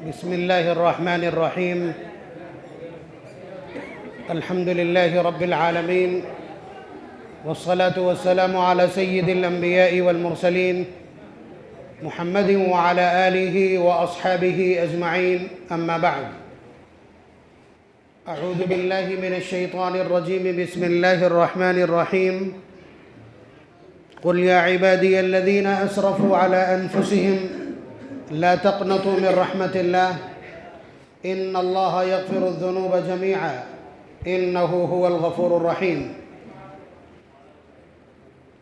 بسم الله الرحمن الرحيم. الحمد لله رب العالمين، والصلاة والسلام على سيد الأنبياء والمرسلين محمد وعلى آله وأصحابه أجمعين. أما بعد، أعوذ بالله من الشيطان الرجيم. بسم الله الرحمن الرحيم. قل يا عبادي الذين أسرفوا على أنفسهم لا تقنطوا من رحمة الله إن الله يغفر الذنوب جميعا إنه هو الغفور الرحيم.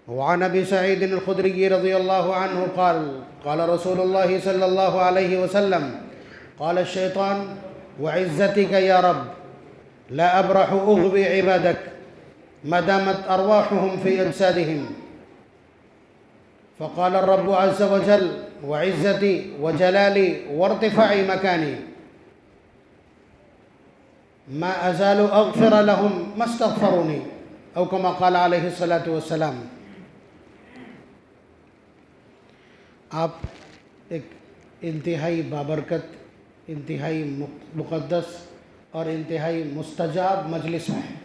وعن أبي سعيد الخدري رضي الله عنه قال قال رسول الله صلى الله عليه وسلم: قال الشيطان: وعزتك يا رب لا أبرح أغوي عبادك ما دامت أرواحهم في أجسادهم. فقال الرب عز وجل: وعزتي وجلالي وارتفاع مكاني ما أزال أغفر لهم ما استغفروني، أو كما قال عليه الصلاة والسلام. آپ ایک انتہائی بابرکت، انتہائی مقدس اور انتہائی مستجاب مجلس میں ہیں،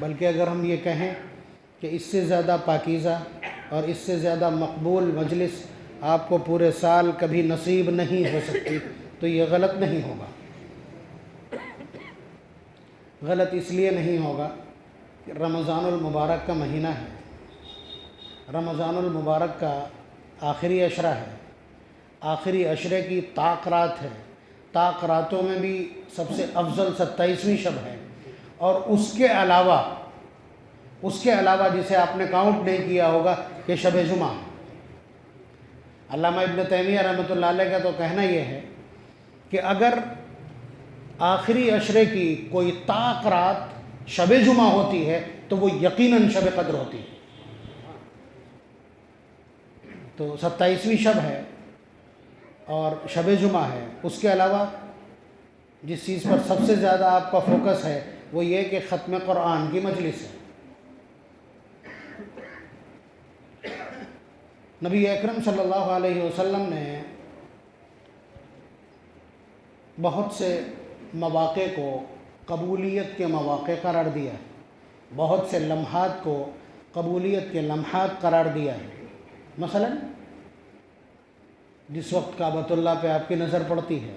بلکہ اگر ہم یہ کہیں کہ اس سے زیادہ پاکیزہ اور اس سے زیادہ مقبول مجلس آپ کو پورے سال کبھی نصیب نہیں ہو سکتی، تو یہ غلط نہیں ہوگا. غلط اس لیے نہیں ہوگا کہ رمضان المبارک کا مہینہ ہے، رمضان المبارک کا آخری عشرہ ہے، آخری عشرے کی طاق رات ہے، طاق راتوں میں بھی سب سے افضل 27ویں شب ہے، اور اس کے علاوہ جسے آپ نے کاؤنٹ نہیں کیا ہوگا کہ شب جمعہ. علامہ ابن تیمیہ رحمۃ اللہ علیہ کا تو کہنا یہ ہے کہ اگر آخری عشرے کی کوئی طاق رات شب جمعہ ہوتی ہے تو وہ یقیناً شب قدر ہوتی ہے. تو 27ویں شب ہے اور شب جمعہ ہے. اس کے علاوہ جس چیز پر سب سے زیادہ آپ کا فوکس ہے وہ یہ کہ ختم قرآن کی مجلس ہے. نبی اکرم صلی اللہ علیہ وسلم نے بہت سے مواقع کو قبولیت کے مواقع قرار دیا ہے، بہت سے لمحات کو قبولیت کے لمحات قرار دیا ہے. مثلا جس وقت کعبۃ اللہ پہ آپ کی نظر پڑتی ہے،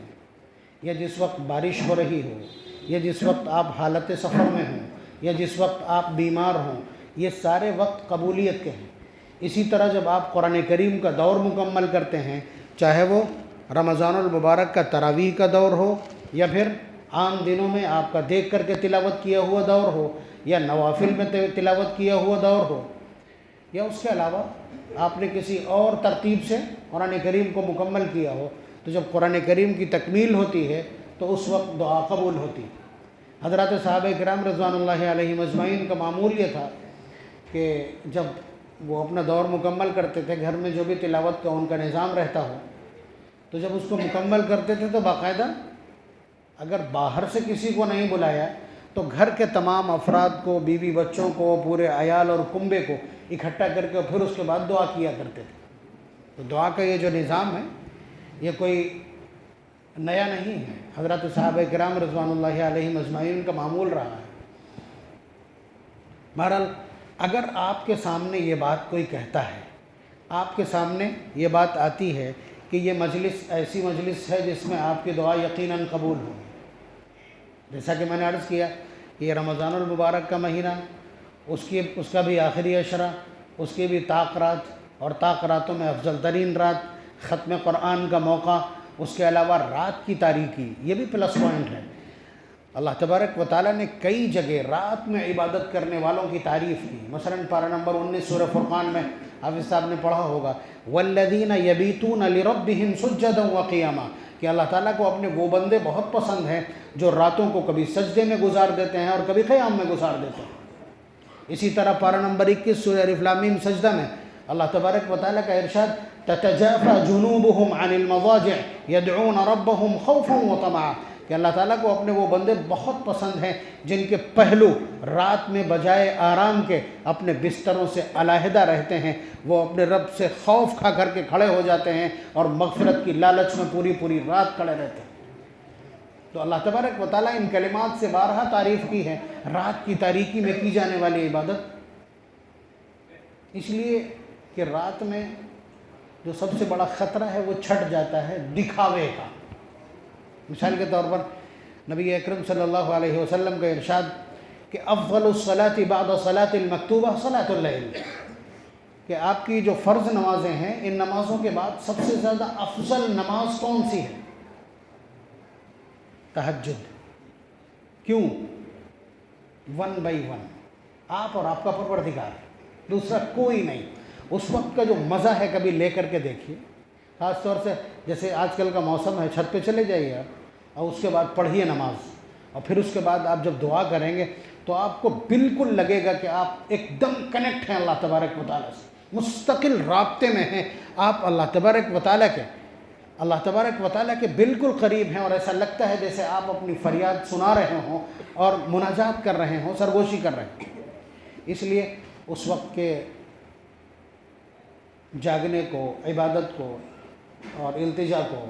یا جس وقت بارش ہو رہی ہو، یا جس وقت آپ حالت سفر میں ہوں، یا جس وقت آپ بیمار ہوں، یہ سارے وقت قبولیت کے ہیں. اسی طرح جب آپ قرآن کریم کا دور مکمل کرتے ہیں، چاہے وہ رمضان المبارک کا تراویح کا دور ہو، یا پھر عام دنوں میں آپ کا دیکھ کر کے تلاوت کیا ہوا دور ہو، یا نوافل میں تلاوت کیا ہوا دور ہو، یا اس کے علاوہ آپ نے کسی اور ترتیب سے قرآن کریم کو مکمل کیا ہو، تو جب قرآن کریم کی تکمیل ہوتی ہے تو اس وقت دعا قبول ہوتی. حضرات صحابہ کرام رضوان اللہ علیہم اجمعین کا معمول یہ تھا کہ جب وہ اپنا دور مکمل کرتے تھے، گھر میں جو بھی تلاوت کا ان کا نظام رہتا ہو، تو جب اس کو مکمل کرتے تھے تو باقاعدہ اگر باہر سے کسی کو نہیں بلایا تو گھر کے تمام افراد کو، بیوی بچوں کو، پورے عیال اور کنبے کو اکٹھا کر کے پھر اس کے بعد دعا کیا کرتے تھے. تو دعا کا یہ جو نظام ہے یہ کوئی نیا نہیں ہے، حضرت صحابہ کرام رضوان اللہ علیہم اجمعین کا معمول رہا ہے. بہرحال اگر آپ کے سامنے یہ بات کوئی کہتا ہے، آپ کے سامنے یہ بات آتی ہے کہ یہ مجلس ایسی مجلس ہے جس میں آپ کی دعا یقیناً قبول ہوگی، جیسا کہ میں نے عرض کیا کہ یہ رمضان المبارک کا مہینہ، اس کا بھی آخری عشرہ، اس کی بھی طاق رات، اور طاق راتوں میں افضل ترین رات، ختم قرآن کا موقع، اس کے علاوہ رات کی تاریکی، یہ بھی پلس پوائنٹ ہے. اللہ تبارک و تعالیٰ نے کئی جگہ رات میں عبادت کرنے والوں کی تعریف کی. مثلا پارہ نمبر 19 سورہ فرقان میں حافظ صاحب نے پڑھا ہوگا: وَالَّذِينَ يَبِيتُونَ لِرَبِّهِمْ سُجَّدًا وَقِيَامًا، کہ اللہ تعالیٰ کو اپنے وہ بندے بہت پسند ہیں جو راتوں کو کبھی سجدے میں گزار دیتے ہیں اور کبھی قیام میں گزار دیتے ہیں. اسی طرح پارہ نمبر 21 سورہ الف لام میم سجدہ میں اللہ تبارک و تعالیٰ کا ارشاد: تَتَجَافَى جُنُوبُهُمْ عَنِ الْمَضَاجِعِ يَدْعُونَ رَبَّهُمْ خَوْفًا وَطَمَعًا، کہ کہ اللہ تعالیٰ کو اپنے وہ بندے بہت پسند ہیں جن کے پہلو رات میں بجائے آرام کے اپنے بستروں سے علیحدہ رہتے ہیں، وہ اپنے رب سے خوف کھا کر کے کھڑے ہو جاتے ہیں اور مغفرت کی لالچ میں پوری پوری رات کھڑے رہتے ہیں۔ تو اللہ تبارک و تعالیٰ ان کلمات سے بارہا تعریف کی ہے رات کی تاریکی میں کی جانے والی عبادت، اس لیے کہ رات میں جو سب سے بڑا خطرہ ہے وہ چھٹ جاتا ہے دکھاوے کا۔ مثال کے طور پر نبی اکرم صلی اللہ علیہ وسلم کا ارشاد کہ افضل الصلاة بعد صلاة المکتوبہ صلاة اللیل، کہ آپ کی جو فرض نمازیں ہیں ان نمازوں کے بعد سب سے زیادہ افضل نماز کون سی ہے؟ تہجد۔ کیوں؟ 1 by 1، آپ اور آپ کا پروردگار، دوسرا کوئی نہیں۔ اس وقت کا جو مزہ ہے کبھی لے کر کے دیکھیے، خاص طور سے جیسے آج کل کا موسم ہے، چھت پہ چلے جائیے آپ اور اس کے بعد پڑھیے نماز، اور پھر اس کے بعد آپ جب دعا کریں گے تو آپ کو بالکل لگے گا کہ آپ ایک دم کنیکٹ ہیں اللہ تبارک و تعالیٰ سے، مستقل رابطے میں ہیں آپ اللہ تبارک و تعالیٰ کے بالکل قریب ہیں، اور ایسا لگتا ہے جیسے آپ اپنی فریاد سنا رہے ہوں اور مناجات کر رہے ہوں، سرگوشی کر رہے ہیں۔ اس لیے اس وقت کے جاگنے کو، عبادت کو اور التجا کو،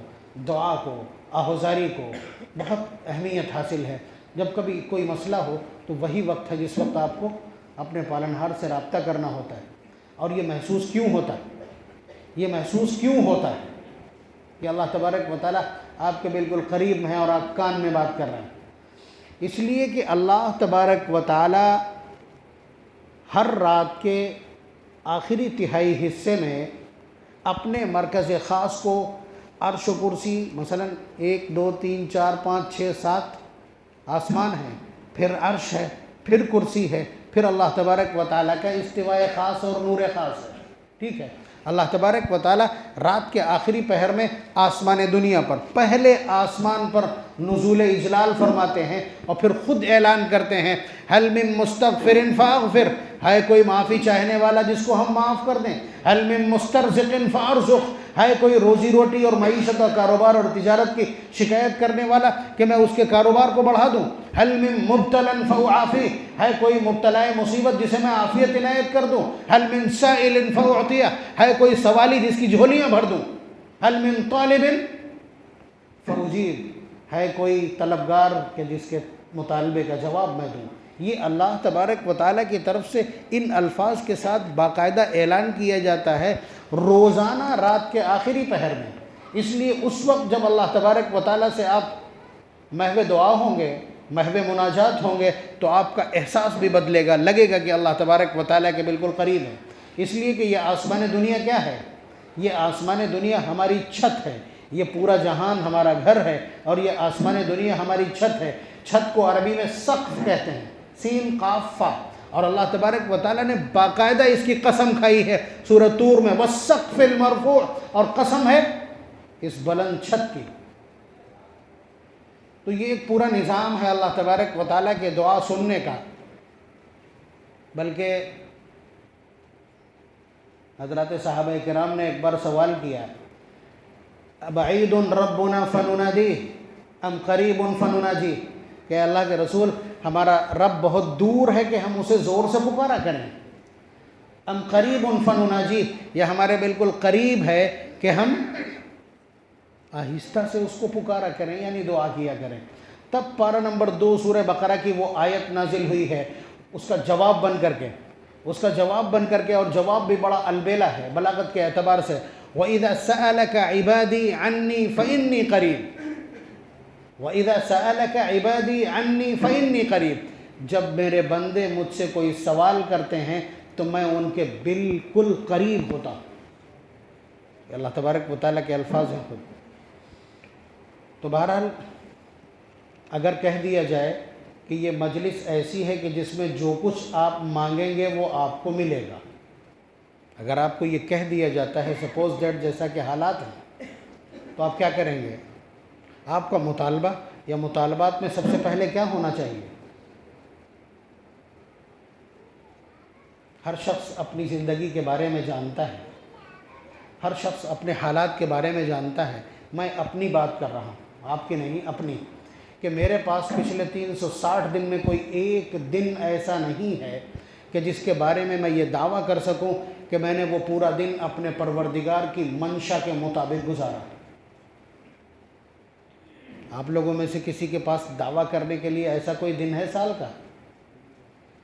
دعا کو، آہوزاری کو بہت اہمیت حاصل ہے۔ جب کبھی کوئی مسئلہ ہو تو وہی وقت ہے جس وقت آپ کو اپنے پالنہار سے رابطہ کرنا ہوتا ہے، اور یہ محسوس کیوں ہوتا ہے کہ اللہ تبارک و تعالیٰ آپ کے بالکل قریب ہیں اور آپ کان میں بات کر رہے ہیں؟ اس لیے کہ اللہ تبارک و تعالیٰ ہر رات کے آخری تہائی حصے میں اپنے مرکز خاص کو، عرش و کرسی مثلا 1 2 3 4 5 6 7 آسمان ہیں، پھر عرش ہے، پھر کرسی ہے، پھر اللہ تبارک و تعالیٰ کا استواء خاص اور نور خاص ہے، ٹھیک ہے۔ اللہ تبارک و تعالیٰ رات کے آخری پہر میں آسمان دنیا پر، پہلے آسمان پر نزول اجلال فرماتے ہیں اور پھر خود اعلان کرتے ہیں حل من مستغفر فاغفر، ہے کوئی معافی چاہنے والا جس کو ہم معاف کر دیں، حل من مسترزق فارزق، ہے کوئی روزی روٹی اور معیشت اور کاروبار اور تجارت کی شکایت کرنے والا کہ میں اس کے کاروبار کو بڑھا دوں، حل من مبتلا فاعافی، ہے کوئی مبتلا مصیبت جسے میں عافیت عنایت کر دوں، حل من سائل فاعطیہ، ہے کوئی سوالی جس کی جھولیاں بھر دوں، حل من طالب فاجیب، ہے کوئی طلبگار کہ جس کے مطالبے کا جواب میں دوں۔ یہ اللہ تبارک و تعالیٰ کی طرف سے ان الفاظ کے ساتھ باقاعدہ اعلان کیا جاتا ہے روزانہ رات کے آخری پہر میں۔ اس لیے اس وقت جب اللہ تبارک و تعالیٰ سے آپ محو دعا ہوں گے، محو مناجات ہوں گے، تو آپ کا احساس بھی بدلے گا، لگے گا کہ اللہ تبارک و تعالیٰ کے بالکل قریب ہے۔ اس لیے کہ یہ آسمان دنیا کیا ہے؟ یہ آسمان دنیا ہماری چھت ہے، یہ پورا جہان ہمارا گھر ہے، اور یہ آسمان دنیا ہماری چھت ہے۔ چھت کو عربی میں سقف کہتے ہیں، سین قاف فا، اور اللہ تبارک و تعالیٰ نے باقاعدہ اس کی قسم کھائی ہے سورہ طور میں، والسقف المرفوع، اور قسم ہے اس بلند چھت کی۔ تو یہ ایک پورا نظام ہے اللہ تبارک و تعالیٰ کے دعا سننے کا۔ بلکہ حضرات صحابہ کرام نے ایک بار سوال کیا، بعید ربنا فننادیہ ام قریب فنناجیہ، کہ اللہ کے رسول ہمارا رب بہت دور ہے کہ ہم اسے زور سے پکارا کریں، ام قریب فنناجیہ، یا ہمارے بالکل قریب ہے کہ ہم آہستہ سے اس کو پکارا کریں، یعنی دعا کیا کریں۔ تب پارہ نمبر 2 سورہ بقرہ کی وہ آیت نازل ہوئی ہے، اس کا جواب بن کر کے، اور جواب بھی بڑا البیلا ہے بلاغت کے اعتبار سے، وَإِذَا سَأَلَكَ عِبَادِي عَنِّي فَإِنِّي قَرِيب، وَإِذَا سَأَلَكَ عِبَادِي عَنِّي فَإِنِّي قَرِيب، جب میرے بندے مجھ سے کوئی سوال کرتے ہیں تو میں ان کے بالکل قریب ہوتا ہوں۔ اللہ تبارک و تعالیٰ کے الفاظ ہیں خود۔ تو بہرحال اگر کہہ دیا جائے کہ یہ مجلس ایسی ہے کہ جس میں جو کچھ آپ مانگیں گے وہ آپ کو ملے گا، اگر آپ کو یہ کہہ دیا جاتا ہے سپوز دیٹ جیسا کہ حالات ہیں، تو آپ کیا کریں گے؟ آپ کا مطالبہ یا مطالبات میں سب سے پہلے کیا ہونا چاہیے؟ ہر شخص اپنی زندگی کے بارے میں جانتا ہے، ہر شخص اپنے حالات کے بارے میں جانتا ہے۔ میں اپنی بات کر رہا ہوں، آپ کی نہیں، اپنی۔ کہ میرے پاس پچھلے 360 دن میں کوئی ایک دن ایسا نہیں ہے کہ جس کے بارے میں یہ دعویٰ کر سکوں کہ میں نے وہ پورا دن اپنے پروردگار کی منشا کے مطابق گزارا۔ آپ لوگوں میں سے کسی کے پاس دعویٰ کرنے کے لیے ایسا کوئی دن ہے سال کا؟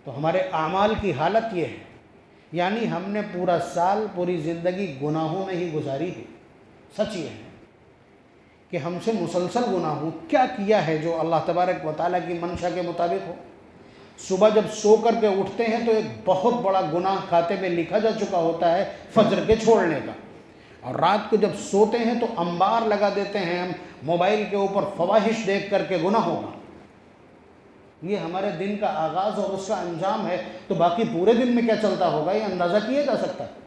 تو ہمارے اعمال کی حالت یہ ہے، یعنی ہم نے پورا سال، پوری زندگی گناہوں میں ہی گزاری ہے۔ سچ یہ ہے کہ ہم سے مسلسل گناہ ہوں۔ کیا کیا ہے جو اللہ تبارک و تعالیٰ کی منشا کے مطابق ہو؟ صبح جب سو کر کے اٹھتے ہیں تو ایک بہت بڑا گناہ کھاتے میں لکھا جا چکا ہوتا ہے فجر کے چھوڑنے کا، اور رات کو جب سوتے ہیں تو انبار لگا دیتے ہیں ہم موبائل کے اوپر فواحش دیکھ کر کے گناہوں کا۔ یہ ہمارے دن کا آغاز اور اس کا انجام ہے، تو باقی پورے دن میں کیا چلتا ہوگا یہ اندازہ کیا جا سکتا ہے۔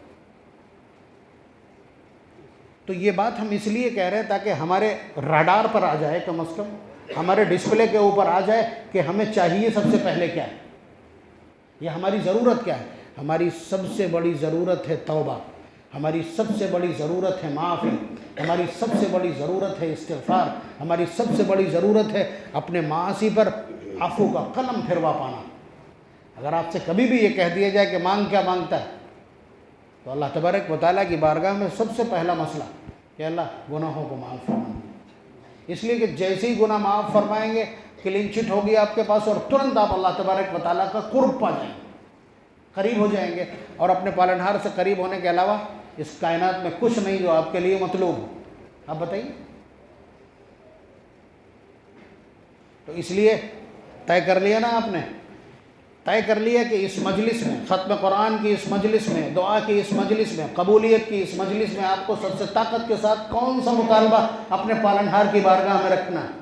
تو یہ بات ہم اس لیے کہہ رہے ہیں تاکہ ہمارے راڈار پر آ جائے، کم از کم ہمارے ڈسپلے کے اوپر آ جائے کہ ہمیں چاہیے سب سے پہلے کیا ہے، یا ہماری ضرورت کیا ہے۔ ہماری سب سے بڑی ضرورت ہے توبہ، ہماری سب سے بڑی ضرورت ہے معافی، ہماری سب سے بڑی ضرورت ہے استغفار، ہماری سب سے بڑی ضرورت ہے اپنے معاصی پر عفو کا قلم پھروا پانا۔ اگر آپ سے کبھی بھی یہ کہہ دیا جائے کہ مانگ کیا مانگتا ہے، تو اللہ تبارک و تعالیٰ کی بارگاہ میں سب سے پہلا مسئلہ کہ اللہ گناہوں کو معاف فرما، اس لیے کہ جیسے ہی گناہ معاف فرمائیں گے کلین چٹ ہوگی آپ کے پاس، اور ترنت آپ اللہ تبارک و تعالیٰ کا قرب پا جائیں گے، قریب ہو جائیں گے، اور اپنے پالنہار سے قریب ہونے کے علاوہ اس کائنات میں کچھ نہیں جو آپ کے لیے مطلوب ہو۔ آپ بتائیے۔ تو اس لیے طے کر لیا نا آپ نے، طے کر لیا کہ اس مجلس میں، ختم قرآن کی اس مجلس میں، دعا کی اس مجلس میں، قبولیت کی اس مجلس میں آپ کو سب سے طاقت کے ساتھ کون سا مطالبہ اپنے پالنہار کی بارگاہ میں رکھنا ہے؟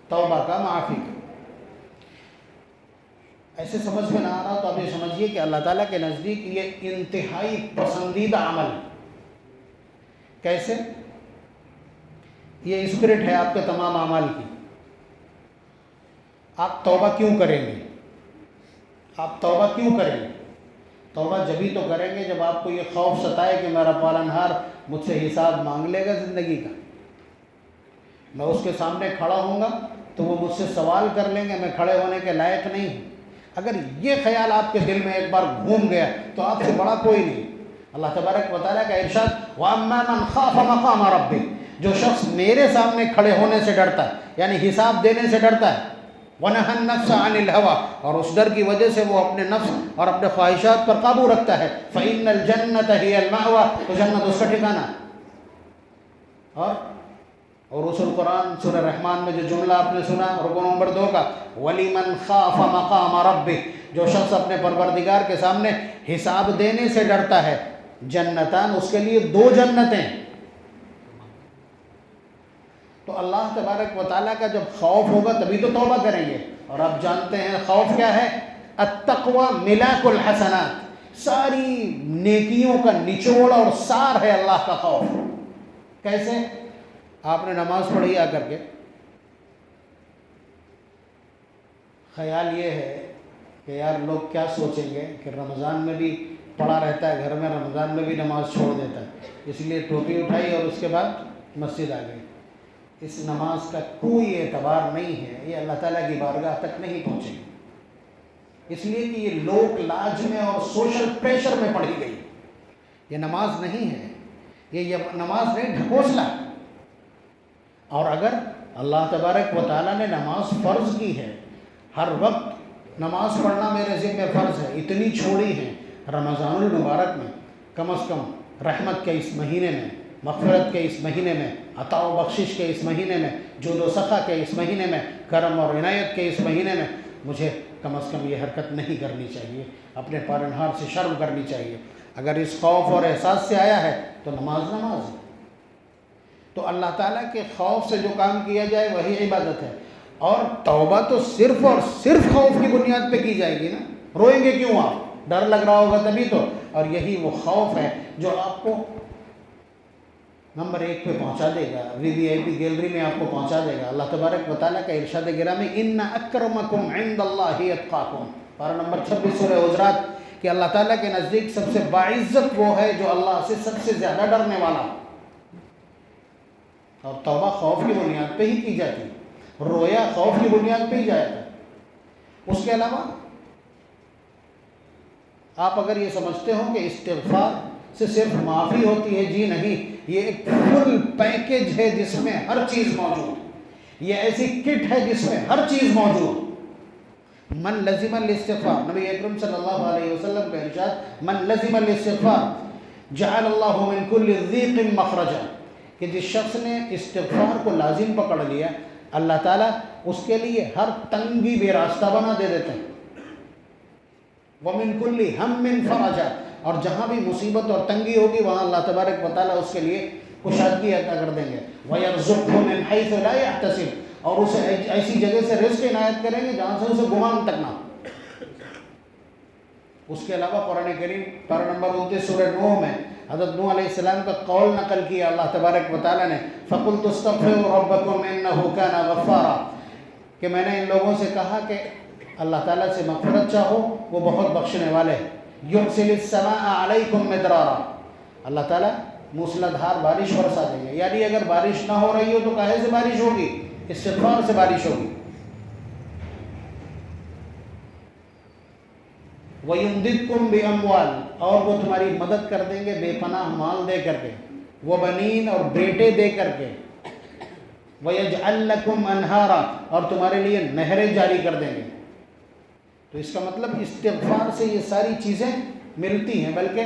توبہ کا، معافی کا۔ ایسے سمجھ میں نہ آ رہا تو آپ یہ سمجھیے کہ اللہ تعالیٰ کے نزدیک یہ انتہائی پسندیدہ عمل ہے۔ کیسے؟ یہ اسپرٹ ہے آپ کے تمام اعمال کی۔ آپ توبہ کیوں کریں گے؟ آپ توبہ کیوں کریں گے؟ توبہ جبھی تو کریں گے جب آپ کو یہ خوف ستائے کہ میرا پالنہار مجھ سے حساب مانگ لے گا زندگی کا، میں اس کے سامنے کھڑا ہوں گا تو وہ مجھ سے سوال کر لیں گے، میں کھڑے ہونے کے لائق نہیں ہوں۔ اگر یہ خیال آپ کے دل میں ایک بار گھوم گیا تو آپ سے بڑا کوئی نہیں۔ اللہ تبارک و تعالیٰ کا ارشاد وَأَمَّا مَنْ خَافَ مَقَامَ رَبِّهِ، جو شخص میرے سامنے کھڑے ہونے سے ڈرتا ہے، یعنی حساب دینے سے ڈرتا ہے، وَنَهَى النَّفْسَ عَنِ الْهَوَىٰ، اور اس ڈر کی وجہ سے وہ اپنے نفس اور اپنے خواہشات پر قابو رکھتا ہے، فَإِنَّ الْجَنَّةَ هِيَ الْمَأْوَىٰ، تو جنت اس کا ٹھکانہ ہے۔ اور رسول قرآن سورہ رحمان میں جو جملہ آپ نے سنا رکوع نمبر 2 کا، وَلِمَنْ خَافَ مَقَامَ رَبِّهِ، جو شخص اپنے پروردگار کے سامنے حساب دینے سے ڈرتا ہے، جنتان، اس کے لیے 2 جنتیں۔ تو اللہ تبارک و تعالیٰ کا جب خوف ہوگا تبھی تو توبہ کریں گے، اور آپ جانتے ہیں خوف کیا ہے؟ التقوی ملاک الحسنات، ساری نیکیوں کا نچوڑ اور سار ہے اللہ کا خوف۔ کیسے؟ آپ نے نماز پڑھی آ کر کے، خیال یہ ہے کہ یار لوگ کیا سوچیں گے کہ رمضان میں بھی پڑا رہتا ہے گھر میں، رمضان میں بھی نماز چھوڑ دیتا ہے، اس لیے ٹوپی اٹھائی اور اس کے بعد مسجد آ گئی۔ اس نماز کا کوئی اعتبار نہیں ہے، یہ اللہ تعالیٰ کی بارگاہ تک نہیں پہنچے گی، اس لیے کہ یہ لوک لاج میں اور سوشل پریشر میں پڑھی گئی۔ یہ نماز نہیں ہے، یہ نماز نہیں، ڈھکوسلا۔ اور اگر اللہ تبارک و تعالیٰ نے نماز فرض کی ہے، ہر وقت نماز پڑھنا میرے ذمہ فرض ہے، اتنی چھوڑی ہے رمضان المبارک میں، کم از کم رحمت کے اس مہینے میں، مغفرت کے اس مہینے میں، عطا و بخشش کے اس مہینے میں، جود و سخا کے اس مہینے میں، کرم اور عنایت کے اس مہینے میں مجھے کم از کم یہ حرکت نہیں کرنی چاہیے، اپنے پالنہار سے شرم کرنی چاہیے۔ اگر اس خوف اور احساس سے آیا ہے تو نماز نماز ہے۔ تو اللہ تعالیٰ کے خوف سے جو کام کیا جائے وہی عبادت ہے، اور توبہ تو صرف اور صرف خوف کی بنیاد پہ کی جائے گی نا۔ روئیں گے کیوں آپ؟ ڈر لگ رہا ہوگا تبھی تو، اور یہی وہ خوف ہے جو آپ کو نمبر 1 پہ پہنچا دے گا، VIP گیلری میں آپ کو پہنچا دے گا۔ اللہ تبارک و تعالیٰ کا ارشاد گرامی ان اکرمکم عند اللہ اتقاکم، پارہ نمبر 26 سورہ حجرات، کہ اللہ تعالیٰ کے نزدیک سب سے باعزت وہ ہے جو اللہ سے سب سے زیادہ ڈرنے والا، اور توبہ خوف کی بنیاد پہ ہی کی جاتی ہے۔ رویا خوف کی بنیاد پہ ہی جایا تھا. اس کے علاوہ آپ اگر یہ سمجھتے ہو کہ استغفار سے صرف معافی ہوتی ہے، جی نہیں، یہ ایک فل پیکج ہے جس میں ہر چیز موجود. یہ ایسی کٹ ہے جس میں ہر چیز موجود. من لزم الاستغفار، نبی اکرم صلی اللہ علیہ وسلم کا ارشاد، من لزم الاستغفار جعل اللہ من کل ضیق مخرجا، کہ جس شخص نے استغفار کو لازم پکڑ لیا، اللہ تعالیٰ اس کے لیے ہر تنگی بے راستہ بنا دے دیتے ہیں. وَمِن كُلِّ هَمٍّ فَرَجًا، اور جہاں بھی مصیبت اور تنگی ہوگی وہاں اللہ تبارک و تعالیٰ اس کے لیے کشادگی عطا کر دیں گے. وَيَرْزُقْهُ مِنْ حَيْثُ لَا يَحْتَسِبُ، اور اسے ایسی جگہ سے رزق عنایت کریں گے جہاں سے اسے گمان تک نہ. اس کے علاوہ قرآن کریم پارہ نمبر 29 سورہ نوح میں حضرت نوح علیہ السلام کا قول نقل کیا اللہ تبارک و تعالیٰ نے، فَقُلْتُ اسْتَغْفِرُوا رَبَّكُمْ إِنَّهُ كَانَ غَفَّارًا، کہ میں نے ان لوگوں سے کہا کہ اللہ تعالیٰ سے مغفرت چاہو، وہ بہت بخشنے والے ہیں. يُرْسِلِ السَّمَاءَ عَلَيْكُمْ مِدْرَارًا، اللہ تعالیٰ موسلا دھار بارش برسا دیں گے. یعنی اگر بارش نہ ہو رہی ہو تو کاہے سے بارش ہوگی؟ استغفار سے بارش ہوگی. وَيُمْدِدْكُمْ بِأَمْوَالٍ، اور وہ تمہاری مدد کر دیں گے بے پناہ مال دے کر کے، وَبَنِينَ، اور بیٹے دے کر کے، وَيَجْعَلْ لَكُمْ أَنْهَارًا، اور تمہارے لیے نہریں جاری کر دیں گے. تو اس کا مطلب استغفار سے یہ ساری چیزیں ملتی ہیں. بلکہ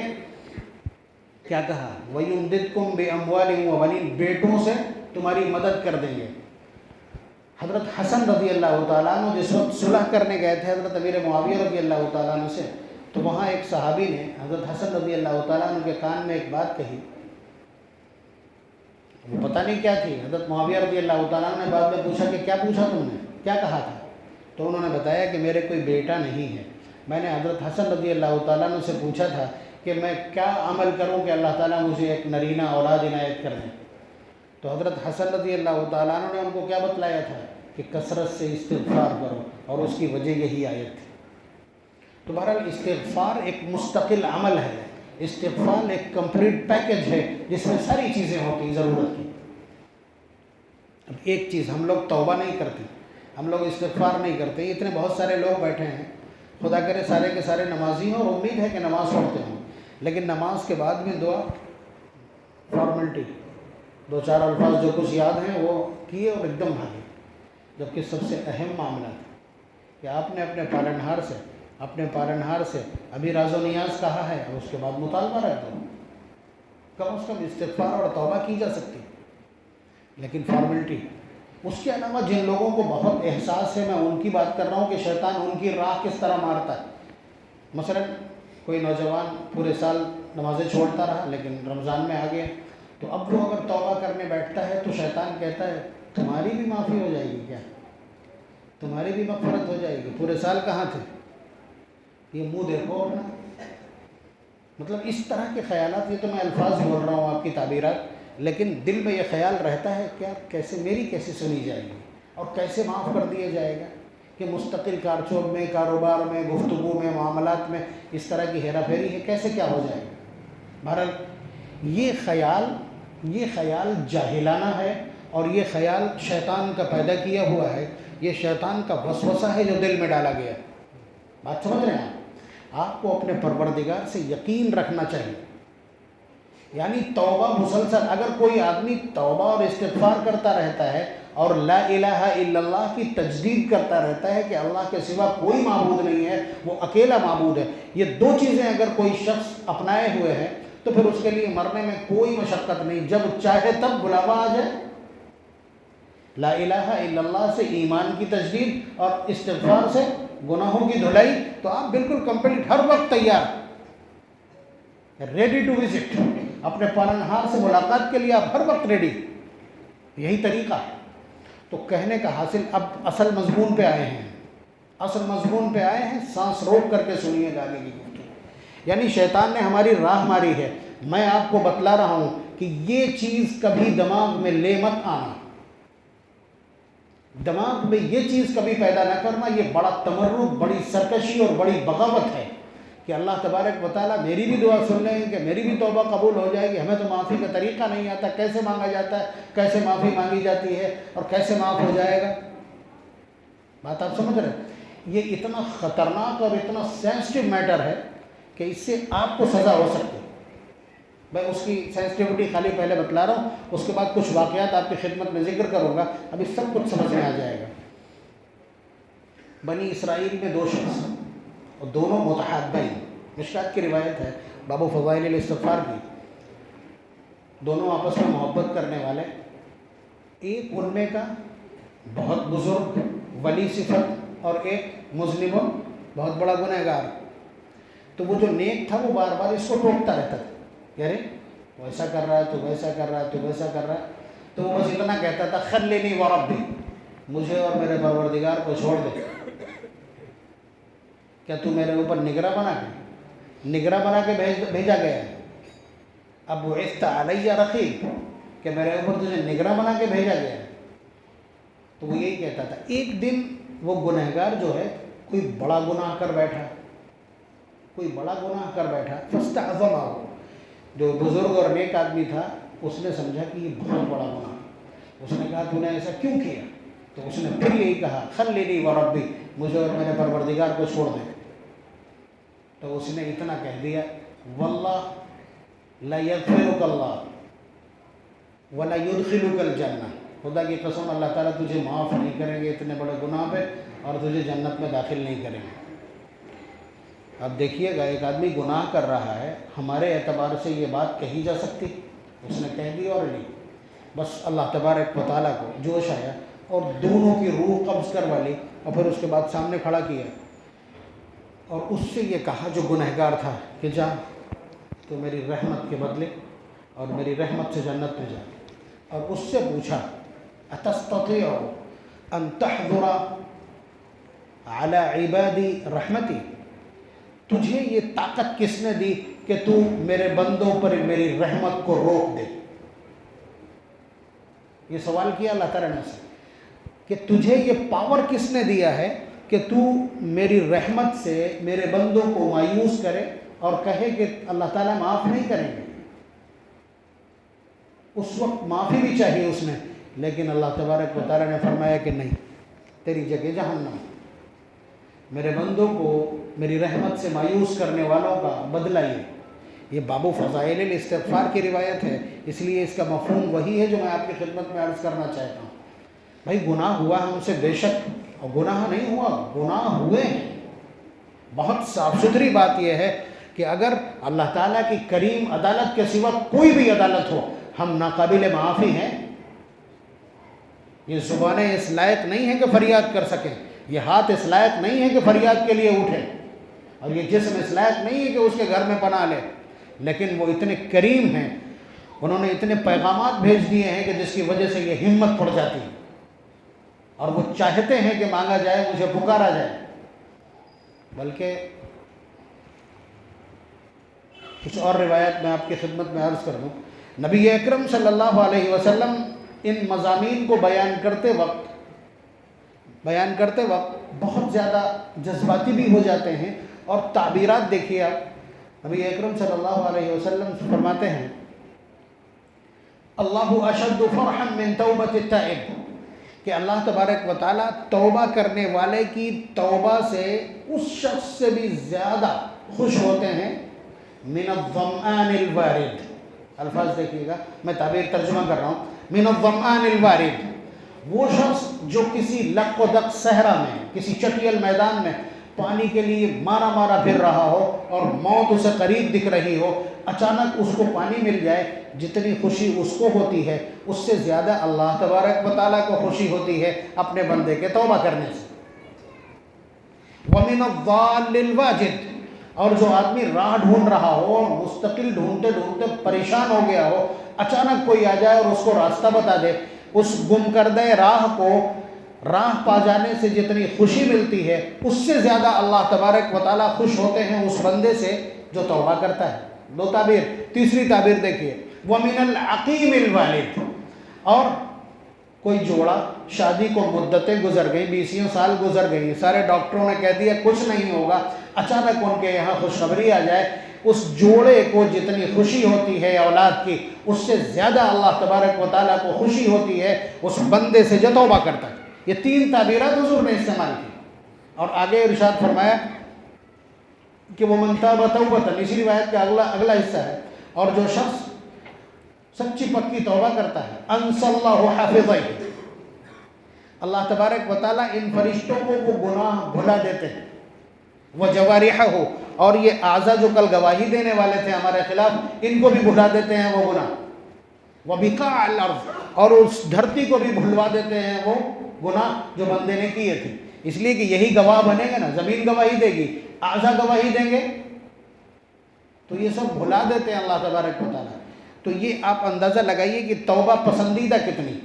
کیا کہا؟ وَيُمْدِدْكُمْ بِأَمْوَالٍ وَبَنِينَ، بیٹوں سے تمہاری مدد کر دیں گے. حضرت حسن رضی اللہ تعالیٰ عنہ جس وقت صلح کرنے گئے تھے حضرت امیر معاویہ رضی اللہ تعالیٰ عنہ سے، تو وہاں ایک صحابی نے حضرت حسن رضی اللہ تعالیٰ عنہ کے کان میں ایک بات کہی. وہ پتہ نہیں کیا تھی. حضرت معاویہ رضی اللہ تعالیٰ عنہ نے بعد میں پوچھا کہ کیا پوچھا تم نے، کیا کہا تھا؟ تو انہوں نے بتایا کہ میرے کوئی بیٹا نہیں ہے. میں نے حضرت حسن رضی اللہ تعالیٰ عنہ سے پوچھا تھا کہ میں کیا عمل کروں کہ اللہ تعالیٰ مجھے ایک نرینہ اولاد عنایت کر دیں. تو حضرت حسن رضی اللہ تعالیٰ عنہ نے ان کو کیا بتلایا تھا کہ کثرت سے استغفار کرو، اور اس کی وجہ یہی آیت تھی. تو بہرحال استغفار ایک مستقل عمل ہے. استغفار ایک کمپلیٹ پیکج ہے جس میں ساری چیزیں ہوتی ضرورت کی. اب ایک چیز، ہم لوگ توبہ نہیں کرتے، ہم لوگ استغفار نہیں کرتے. اتنے بہت سارے لوگ بیٹھے ہیں، خدا کرے سارے کے سارے نمازی ہوں اور امید ہے کہ نماز پڑھتے ہوں، لیکن نماز کے بعد میں دعا فارملٹی، دو چار الفاظ جو کچھ یاد ہیں وہ کیے اور ایک دم بھاگے. جبکہ سب سے اہم معاملہ تھا کہ آپ نے اپنے پالنہار سے ابھی راز و نیاز کہا ہے، اور اس کے بعد مطالبہ رہتا ہو، کم از کم استغفار اور توبہ کی جا سکتی. لیکن فارملٹی. اس کے علاوہ جن لوگوں کو بہت احساس ہے، میں ان کی بات کر رہا ہوں کہ شیطان ان کی راہ کس طرح مارتا ہے. مثلا کوئی نوجوان پورے سال نمازیں چھوڑتا رہا لیکن رمضان میں آ گیا، تو اب وہ اگر توبہ کرنے بیٹھتا ہے تو شیطان کہتا ہے تمہاری بھی معافی ہو جائے گی کیا، تمہاری بھی مغفرت ہو جائے گی، پورے سال کہاں تھے، یہ منہ دیکھو اپنا. مطلب اس طرح کے خیالات، یہ تو میں الفاظ بول رہا ہوں آپ کی تعبیرات، لیکن دل میں یہ خیال رہتا ہے کیا کیسے میری کیسے سنی جائے گی اور کیسے معاف کر دیا جائے گا، کہ مستقل کارچوب میں، کاروبار میں، گفتگو میں، معاملات میں اس طرح کی ہیرا پھیری ہے، کیسے کیا ہو جائے گا. بہرحال یہ خیال جاہلانہ ہے، اور یہ خیال شیطان کا پیدا کیا ہوا ہے. یہ شیطان کا وسوسہ ہے جو دل میں ڈالا گیا. بات سمجھ رہے ہیں آپ کو اپنے پروردگار سے یقین رکھنا چاہیے. یعنی توبہ مسلسل، اگر کوئی آدمی توبہ اور استغفار کرتا رہتا ہے اور لا الہ الا اللہ کی تجدید کرتا رہتا ہے کہ اللہ کے سوا کوئی معبود نہیں ہے، وہ اکیلا معبود ہے، یہ دو چیزیں اگر کوئی شخص اپنائے ہوئے ہے تو پھر اس کے لیے مرنے میں کوئی مشقت نہیں. جب چاہے تب بلاوا آ جائے. لا الہ الا اللہ سے ایمان کی تجدید اور استغفار سے گناہوں کی دھلائی، تو آپ بالکل کمپلیٹ، ہر وقت تیار، ریڈی ٹو وزٹ. اپنے پالنہار سے ملاقات کے لیے آپ ہر وقت ریڈی. یہی طریقہ ہے. تو کہنے کا حاصل، اب اصل مضمون پہ آئے ہیں. سانس روک کر کے سنیے گا آگے کی گفتگو. یعنی شیطان نے ہماری راہ ماری ہے. میں آپ کو بتلا رہا ہوں کہ یہ چیز کبھی دماغ میں لے مت آنا، دماغ میں یہ چیز کبھی پیدا نہ کرنا. یہ بڑا تمرد، بڑی سرکشی اور بڑی بغاوت ہے کہ اللہ تبارک و تعالیٰ میری بھی دعا سن لیں گے، کہ میری بھی توبہ قبول ہو جائے گی. ہمیں تو معافی کا طریقہ نہیں آتا، کیسے مانگا جاتا ہے، کیسے معافی مانگی جاتی ہے اور کیسے معاف ہو جائے گا. بات آپ سمجھ رہے ہیں؟ یہ اتنا خطرناک اور اتنا سینسٹیو میٹر ہے کہ اس سے آپ کو سزا ہو سکتی ہے۔ میں اس کی سینسٹیوٹی خالی پہلے بتلا رہا ہوں، اس کے بعد کچھ واقعات آپ کی خدمت میں ذکر کروں گا، ابھی سب کچھ سمجھ میں آ جائے گا۔ بنی اسرائیل میں 2 شخص اور دونوں متحابین، مشکات کی روایت ہے باب فضائل الاستغفار کی، دونوں آپس میں محبت کرنے والے، ایک ان میں کا بہت بزرگ ولی صفت اور ایک مذنب بہت بڑا گنہگار۔ تو وہ جو نیک تھا وہ بار بار اس کو ٹوکتا رہتا تھا، یعنی وہ ایسا کر رہا ہے، تو ویسا کر رہا ہے، تو ویسا کر رہا ہے، تو وہ بس اتنا کہتا تھا خلنی وربی، مجھے اور میرے پروردگار کو چھوڑ دے، کیا تو میرے اوپر نگراں بنا کے بھیجا گیا ہے؟ اب بعثت علی رقیب، کہ میرے اوپر تجھے نگراں بنا کے بھیجا گیا ہے۔ تو وہ یہی کہتا تھا۔ ایک دن وہ گنہگار جو ہے کوئی بڑا گناہ کر بیٹھا، فاستعظمہ، جو بزرگ اور نیک آدمی تھا اس نے سمجھا کہ یہ بہت بڑا گناہ ہے۔ اس نے کہا تو نے ایسا کیوں کیا؟ تو اس نے پھر یہی کہا خلنی وربی، مجھے اور میرے پروردگار کو چھوڑ دے۔ تو اس نے اتنا کہہ دیا واللہ لا یغفرک اللہ ولا یدخلک الجنہ، خدا کی قسم اللہ تعالیٰ تجھے معاف نہیں کریں گے اتنے بڑے گناہ پہ، اور تجھے جنت میں داخل نہیں کریں گے۔ اب دیکھیے گا، ایک آدمی گناہ کر رہا ہے، ہمارے اعتبار سے یہ بات کہی جا سکتی، اس نے کہہ دی اور نہیں، بس اللہ تبارک و تعالیٰ کو جوش آیا اور دونوں کی روح قبض کروا لی، اور پھر اس کے بعد سامنے کھڑا کیا اور اس سے یہ کہا جو گنہگار تھا کہ جا تو میری رحمت کے بدلے اور میری رحمت سے جنت میں جا، اور اس سے پوچھا اتستطيع ان تحضر على عبادی رحمتی، تجھے یہ طاقت کس نے دی کہ تو میرے بندوں پر میری رحمت کو روک دے؟ یہ سوال کیا اللہ تعالیٰ نے سے کہ تجھے یہ پاور کس نے دیا ہے کہ تو میری رحمت سے میرے بندوں کو مایوس کرے اور کہے کہ اللہ تعالیٰ معاف نہیں کریں گے۔ اس وقت معافی بھی چاہیے اس نے، لیکن اللہ تبارک و تعالیٰ نے فرمایا کہ نہیں، تیری جگہ جہنم۔ میرے بندوں کو میری رحمت سے مایوس کرنے والوں کا بدلہ یہ باب فضائل الاستغفار کی روایت ہے، اس لیے اس کا مفہوم وہی ہے جو میں آپ کی خدمت میں عرض کرنا چاہتا ہوں۔ بھائی گناہ ہوا ہم سے بے شک، اور گناہ نہیں ہوا، گناہ ہوئے ہیں۔ بہت صاف ستھری بات یہ ہے کہ اگر اللہ تعالیٰ کی کریم عدالت کے سوا کوئی بھی عدالت ہو، ہم ناقابل معافی ہیں۔ یہ زبانیں اس لائق نہیں ہیں کہ فریاد کر سکیں، یہ ہاتھ اس لائق نہیں ہے کہ فریاد کے لیے اٹھے، اور یہ جسم اس لائق نہیں ہے کہ اس کے گھر میں پناہ لے، لیکن وہ اتنے کریم ہیں، انہوں نے اتنے پیغامات بھیج دیے ہیں کہ جس کی وجہ سے یہ ہمت پڑ جاتی ہے، اور وہ چاہتے ہیں کہ مانگا جائے، مجھے پکارا جائے۔ بلکہ کچھ اور روایت میں آپ کی خدمت میں عرض کر دوں، نبی اکرم صلی اللہ علیہ وسلم ان مضامین کو بیان کرتے وقت بہت زیادہ جذباتی بھی ہو جاتے ہیں، اور تعبیرات دیکھیے آپ، نبی اکرم صلی اللہ علیہ وسلم فرماتے ہیں اللہ اشد فرحا من توبۃ التائب، کہ اللہ تبارک و تعالیٰ توبہ کرنے والے کی توبہ سے اس شخص سے بھی زیادہ خوش ہوتے ہیں من الظمآن الوارد۔ الفاظ دیکھیے گا، میں تعبیر ترجمہ کر رہا ہوں، من الظمآن الوارد، وہ شخص جو کسی لق و دق صحرا میں، کسی چٹیل میدان میں پانی کے لیے مارا پھر رہا ہو اور موت اسے قریب دکھ رہی ہو، اچانک اس کو پانی مل جائے، جتنی خوشی اس کو ہوتی ہے اس سے زیادہ اللہ تبارک و تعالیٰ کو خوشی ہوتی ہے اپنے بندے کے توبہ کرنے سے۔ وَمِنَ الضَّالِّ الْوَاجِدِ، اور جو آدمی راہ ڈھونڈ رہا ہو اور مستقل ڈھونڈتے پریشان ہو گیا ہو، اچانک کوئی آ جائے اور اس کو راستہ بتا دے، اس گم کردہ راہ کو راہ پا جانے سے جتنی خوشی ملتی ہے اس سے زیادہ اللہ تبارک و تعالیٰ خوش ہوتے ہیں اس بندے سے جو توبہ کرتا ہے۔ 2 تعبیر۔ تیسری تعبیر دیکھیے، وَمِنَ الْعَقِيمِ الْوَالِدِ، اور کوئی جوڑا شادی کو مدتیں گزر گئیں، 20 سال گزر گئی، سارے ڈاکٹروں نے کہہ دیا کچھ نہیں ہوگا، اچانک ان کے یہاں خوشخبری آ جائے، اس جوڑے کو جتنی خوشی ہوتی ہے اولاد کی اس سے زیادہ اللہ تبارک و تعالیٰ کو خوشی ہوتی ہے اس بندے سے جو توبہ کرتا ہے۔ یہ 3 تعبیرات حضور نے استعمال کی، اور آگے ارشاد فرمایا کہ وہ من تاب توبۃ، اسی روایت کا اگلا حصہ ہے، اور جو شخص سچی پکی توبہ کرتا ہے انص اللہ حافظہ، اللہ تبارک و تعالیٰ ان فرشتوں کو وہ گناہ بھلا دیتے ہیں، وہ جوارحہ ہو، اور یہ اعضاء جو کل گواہی دینے والے تھے ہمارے خلاف، ان کو بھی بھلا دیتے ہیں وہ گناہ، وبقاع الارض، اور اس دھرتی کو بھی بھلوا دیتے ہیں وہ گناہ جو بندے نے کیے تھے، اس لیے کہ یہی گواہ بنے گا نا، زمین گواہی دے گی، اعضاء گواہی دیں گے، تو یہ سب بھلا دیتے ہیں اللہ تبارک و تعالیٰ۔ تو یہ آپ اندازہ لگائیے کہ توبہ پسندیدہ کتنی۔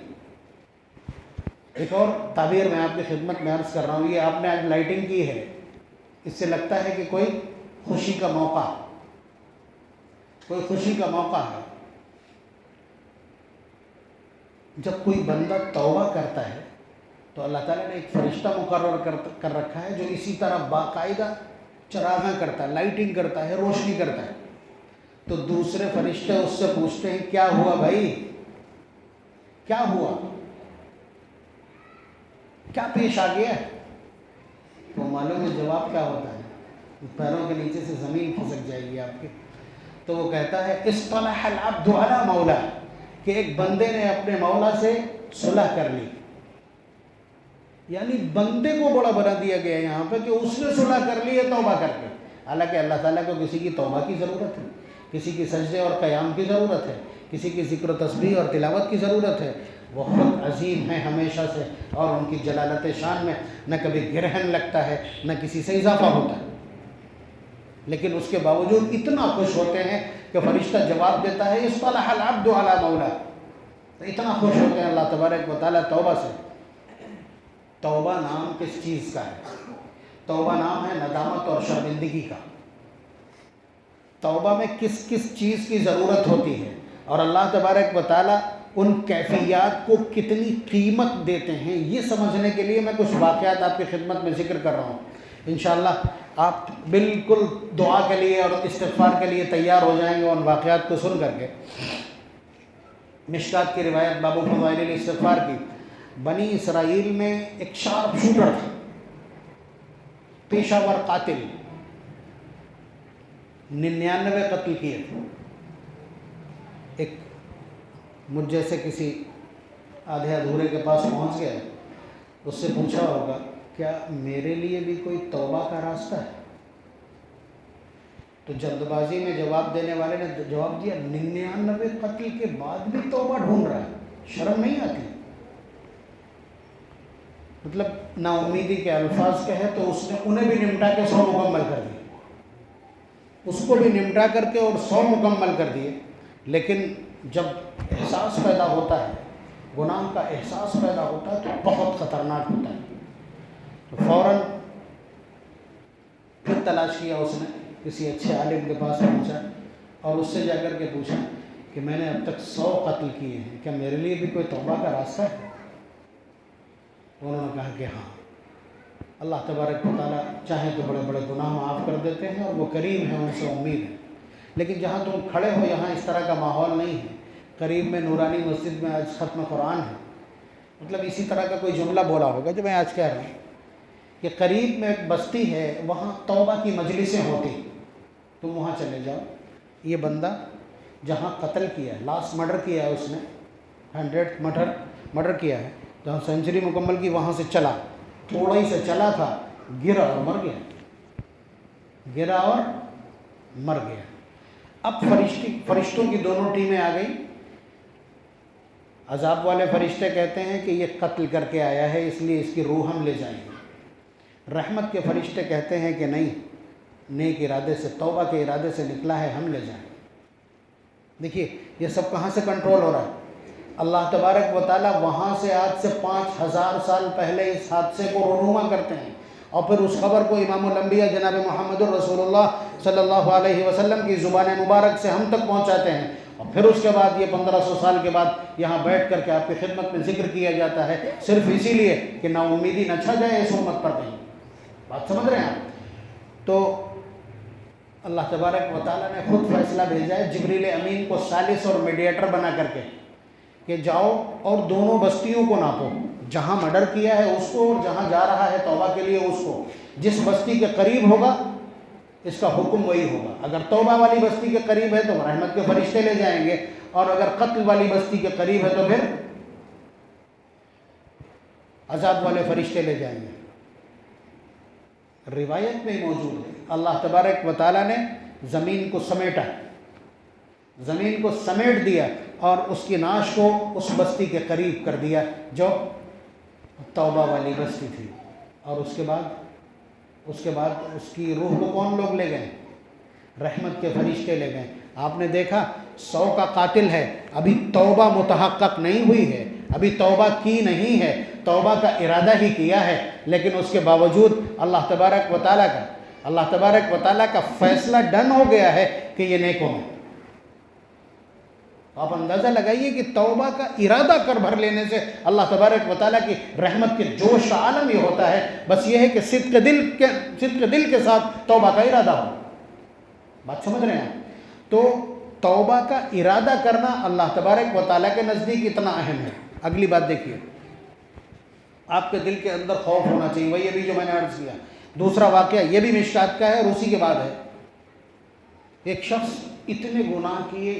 ایک اور تعبیر میں آپ کی خدمت میں عرض کر رہا ہوں، یہ آپ نے آج لائٹنگ کی ہے، اس سے لگتا ہے کہ کوئی خوشی کا موقع، کوئی خوشی کا موقع ہے۔ جب کوئی بندہ توبہ کرتا ہے تو اللہ تعالیٰ نے ایک فرشتہ مقرر کر رکھا ہے جو اسی طرح باقاعدہ چراغاں کرتا ہے، لائٹنگ کرتا ہے، روشنی کرتا ہے، تو دوسرے فرشتے اس سے پوچھتے ہیں کیا ہوا بھائی، کیا ہوا، کیا پیش آ گیا؟ تو معلوم ہے جواب کیا ہوتا ہے، پیروں کے نیچے سے زمین کھسک جائے گی آپ کے۔ تو وہ کہتا ہے اصطلح العبد علی مولا، کہ ایک بندے نے اپنے مولا سے صلح کر لی، یعنی بندے کو بڑا بنا دیا گیا یہاں پہ کہ اس نے صلح کر لی ہے توبہ کر کے۔ حالانکہ اللہ تعالیٰ کو کسی کی توبہ کی ضرورت ہے، کسی کی سجدے اور قیام کی ضرورت ہے، کسی کی ذکر و تسبیح اور تلاوت کی ضرورت ہے۔ وہ خود عظیم ہیں ہمیشہ سے، اور ان کی جلالت شان میں نہ کبھی گرہن لگتا ہے نہ کسی سے اضافہ ہوتا ہے، لیکن اس کے باوجود اتنا خوش ہوتے ہیں کہ فرشتہ جواب دیتا ہے اصطلح العبد علی مولا، تو اتنا خوش ہوتے ہیں اللہ تبارک و تعالیٰ توبہ سے۔ توبہ نام کس چیز کا ہے؟ توبہ نام ہے ندامت اور شرمندگی کا۔ توبہ میں کس کس چیز کی ضرورت ہوتی ہے، اور اللہ تبارک و تعالیٰ ان کیفیات کو کتنی قیمت دیتے ہیں، یہ سمجھنے کے لیے میں کچھ واقعات آپ کی خدمت میں ذکر کر رہا ہوں۔ انشاءاللہ آپ بالکل دعا کے لیے اور استغفار کے لیے تیار ہو جائیں گے ان واقعات کو سن کر کے۔ مشکات کی روایت باب فضائل الاستغفار کی، بنی اسرائیل میں ایک شارپ شوٹر تھا، پیشہ ور قاتل، 99 قتل کیے تھے۔ ایک مجھ جیسے کسی آدھے ادھورے کے پاس پہنچ گیا، اس سے پوچھا ہوگا کیا میرے لیے بھی کوئی توبہ کا راستہ ہے؟ تو جلد بازی میں جواب دینے والے نے جواب دیا 99 قتل کے بعد بھی توبہ ڈھونڈ رہا ہے، شرم نہیں آتی؟ مطلب نا امیدی کے الفاظ کہے تو اس نے انہیں بھی نمٹا کے 100 مکمل کر دیے، اس کو بھی نمٹا کر کے اور 100 مکمل کر دیے، لیکن جب احساس پیدا ہوتا ہے، گناہ کا احساس پیدا ہوتا ہے تو بہت خطرناک ہوتا ہے۔ تو فوراً پھر تلاش کیا اس نے، کسی اچھے عالم کے پاس پہنچا اور اس سے جا کر کے پوچھا کہ میں نے اب تک 100 قتل کیے ہیں، کیا میرے لیے بھی کوئی توبہ کا راستہ ہے؟ انہوں نے کہا کہ ہاں، اللہ تبارک و تعالیٰ چاہیں تو بڑے بڑے گناہ معاف کر دیتے ہیں، اور وہ کریم ہیں، ان سے امید ہے۔ لیکن جہاں تم کھڑے ہو یہاں اس طرح کا ماحول نہیں ہے، قریب میں نورانی مسجد میں آج ختم قرآن ہے، مطلب اسی طرح کا کوئی جملہ بولا ہوگا جو میں آج کہہ رہا ہوں کہ قریب میں ایک بستی ہے، وہاں توبہ کی مجلسیں ہوتی، تم وہاں چلے جاؤ۔ یہ بندہ جہاں قتل کیا ہے، لاسٹ مرڈر کیا ہے اس نے، 100 مرڈر کیا ہے، جہاں سینچری مکمل کی وہاں سے چلا، تھوڑا ہی سے چلا تھا، گرا اور مر گیا، گرا اور مر گیا۔ اب فرشتوں کی دونوں ٹیمیں آ گئی۔ عذاب والے فرشتے کہتے ہیں کہ یہ قتل کر کے آیا ہے، اس لیے اس کی روح ہم لے جائیں گے۔ رحمت کے فرشتے کہتے ہیں کہ نہیں، نیک ارادے سے، توبہ کے ارادے سے نکلا ہے، ہم لے جائیں گے۔ دیکھیے یہ سب کہاں سے کنٹرول ہو رہا ہے؟ اللہ تبارک و تعالیٰ وہاں سے آج سے 5000 سال پہلے اس حادثے کو رونما کرتے ہیں، اور پھر اس خبر کو امام الانبیاء جناب محمد الرسول اللہ صلی اللہ علیہ وسلم کی زبان مبارک سے ہم تک پہنچاتے ہیں، اور پھر اس کے بعد یہ 1500 سال کے بعد یہاں بیٹھ کر کے آپ کی خدمت میں ذکر کیا جاتا ہے، صرف اسی لیے کہ نا امیدی نہ چھا جائے اس امت پر کہیں۔ بات سمجھ رہے ہیں آپ؟ تو اللہ تبارک و تعالیٰ نے خود فیصلہ بھیجا ہے جبریل امین کو ثالث اور میڈیٹر بنا کر کے کہ جاؤ اور دونوں بستیوں کو ناپو، جہاں مرڈر کیا ہے اس کو اور جہاں جا رہا ہے توبہ کے لیے اس کو، جس بستی کے قریب ہوگا اس کا حکم وہی ہوگا۔ اگر توبہ والی بستی کے قریب ہے تو رحمت کے فرشتے لے جائیں گے، اور اگر قتل والی بستی کے قریب ہے تو پھر عذاب والے فرشتے لے جائیں گے۔ روایت میں موجود ہے اللہ تبارک و تعالیٰ نے زمین کو سمیٹا، زمین کو سمیٹ دیا اور اس کی ناش کو اس بستی کے قریب کر دیا جو توبہ والی بستی تھی، اور اس کے بعد اس کی روح کو کون لوگ لے گئے؟ رحمت کے فرشتے لے گئے۔ آپ نے دیکھا 100 کا قاتل ہے، ابھی توبہ متحقق نہیں ہوئی ہے، ابھی توبہ کی نہیں ہے، توبہ کا ارادہ ہی کیا ہے، لیکن اس کے باوجود اللہ تبارک و تعالیٰ کا فیصلہ ڈن ہو گیا ہے کہ یہ نیکوں میں۔ آپ اندازہ لگائیے کہ توبہ کا ارادہ کر بھر لینے سے اللہ تبارک و تعالیٰ کی رحمت کے جوش کا عالم یہ ہوتا ہے، بس یہ ہے کہ صدق دل کے ساتھ توبہ کا ارادہ ہو۔ بات سمجھ رہے ہیں؟ تو توبہ کا ارادہ کرنا اللہ تبارک و تعالیٰ کے نزدیک اتنا اہم ہے۔ اگلی بات دیکھیے، آپ کے دل کے اندر خوف ہونا چاہیے، وہی ابھی جو میں نے عرض کیا۔ دوسرا واقعہ یہ بھی مشکات کا ہے اور اسی کے بعد ہے۔ ایک شخص اتنے گناہ کیے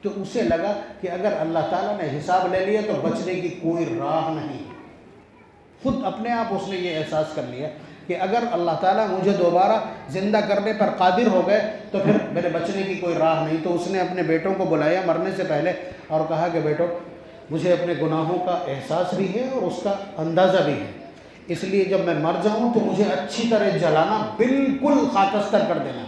کہ اسے لگا کہ اگر اللہ تعالیٰ نے حساب لے لیا تو بچنے کی کوئی راہ نہیں۔ خود اپنے آپ اس نے یہ احساس کر لیا کہ اگر اللہ تعالیٰ مجھے دوبارہ زندہ کرنے پر قادر ہو گئے تو پھر میرے بچنے کی کوئی راہ نہیں۔ تو اس نے اپنے بیٹوں کو بلایا مرنے سے پہلے اور کہا کہ بیٹو، مجھے اپنے گناہوں کا احساس بھی ہے اور اس کا اندازہ بھی ہے، اس لیے جب میں مر جاؤں تو مجھے اچھی طرح جلانا، بالکل خاکستر کر دینا،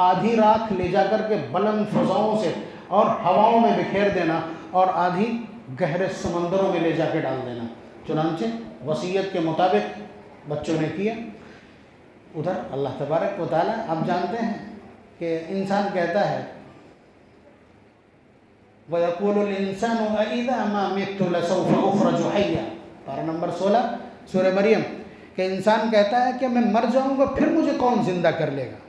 آدھی رات لے جا کر کے بلند فضاؤں سے اور ہواؤں میں بکھیر دینا، اور آدھی گہرے سمندروں میں لے جا کے ڈال دینا۔ چنانچہ وصیت کے مطابق بچوں نے کیا۔ ادھر اللہ تبارک و تعالیٰ، آپ جانتے ہیں کہ انسان کہتا ہے وَيَقُولُ الْإِنسَانُ أَإِذَا مَا مِتُّ لَسَوْفَ أُخْرَجُ حَيًّا، پارہ نمبر 16 سورہ مریم، کہ انسان کہتا ہے کہ میں مر جاؤں گا پھر مجھے کون زندہ کر لے گا؟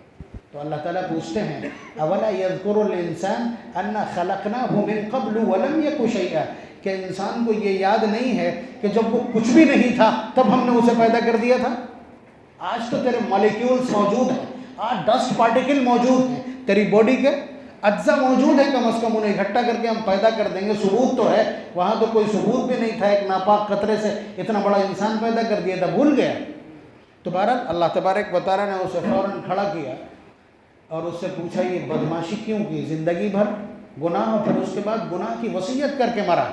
تو اللہ تعالیٰ پوچھتے ہیں أَوَلَا يَذْكُرُ الْإِنسَانُ أَنَّا خَلَقْنَاهُ مِن قَبْلُ وَلَمْ يَكُ شَيْئًا، کہ انسان کو یہ یاد نہیں ہے کہ جب وہ کچھ بھی نہیں تھا تب ہم نے اسے پیدا کر دیا تھا۔ آج تو تیرے مالیکیولز موجود ہیں، آج ڈسٹ پارٹیکل موجود ہیں، تیری باڈی کے اجزاء موجود ہیں، کم از کم انہیں اکٹھا کر کے ہم پیدا کر دیں گے، ثبوت تو ہے۔ وہاں تو کوئی ثبوت بھی نہیں تھا، ایک ناپاک قطرے سے اتنا بڑا انسان پیدا کر دیا تھا، بھول گیا۔ تو بہرحال اللہ تبارک و تعالیٰ نے اسے فوراً کھڑا کیا اور اس سے پوچھا یہ بدماشی کیوں کی؟ زندگی بھر گناہ، اور پھر اس کے بعد گناہ کی وصیت کر کے مرا۔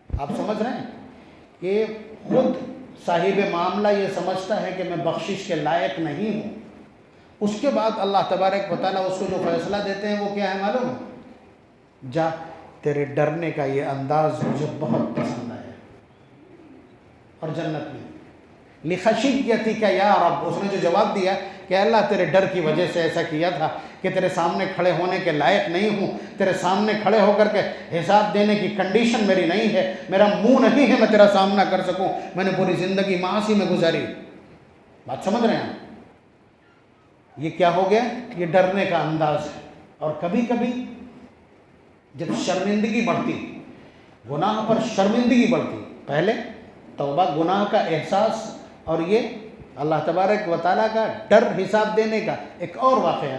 آپ سمجھ رہے ہیں؟ یہ خود صاحب معاملہ یہ سمجھتا ہے کہ میں بخشش کے لائق نہیں ہوں، اس کے بعد اللہ تبارک و تعالیٰ اس کو جو فیصلہ دیتے ہیں وہ کیا ہے معلوم ہے؟ جا، تیرے ڈرنے کا یہ انداز مجھے بہت پسند آیا، اور جنت میں لِخَشِيَّتِكَ يَا رَبْ، اس نے جو جواب دیا کہ اللہ تیرے ڈر کی وجہ سے ایسا کیا تھا کہ تیرے سامنے کھڑے ہونے کے لائق نہیں ہوں، تیرے سامنے کھڑے ہو کر کے حساب دینے کی کنڈیشن میری نہیں ہے، میرا منہ نہیں ہے میں تیرا سامنا کر سکوں، میں نے پوری زندگی معاصی میں گزاری۔ بات سمجھ رہے ہیں؟ یہ کیا ہو گیا؟ یہ ڈرنے کا انداز ہے۔ اور کبھی کبھی جب شرمندگی بڑھتی، گناہ پر شرمندگی بڑھتی، پہلے توبہ، گناہ کا احساس، اور یہ اللہ تبارک و تعالیٰ کا ڈر حساب دینے کا۔ ایک اور واقعہ،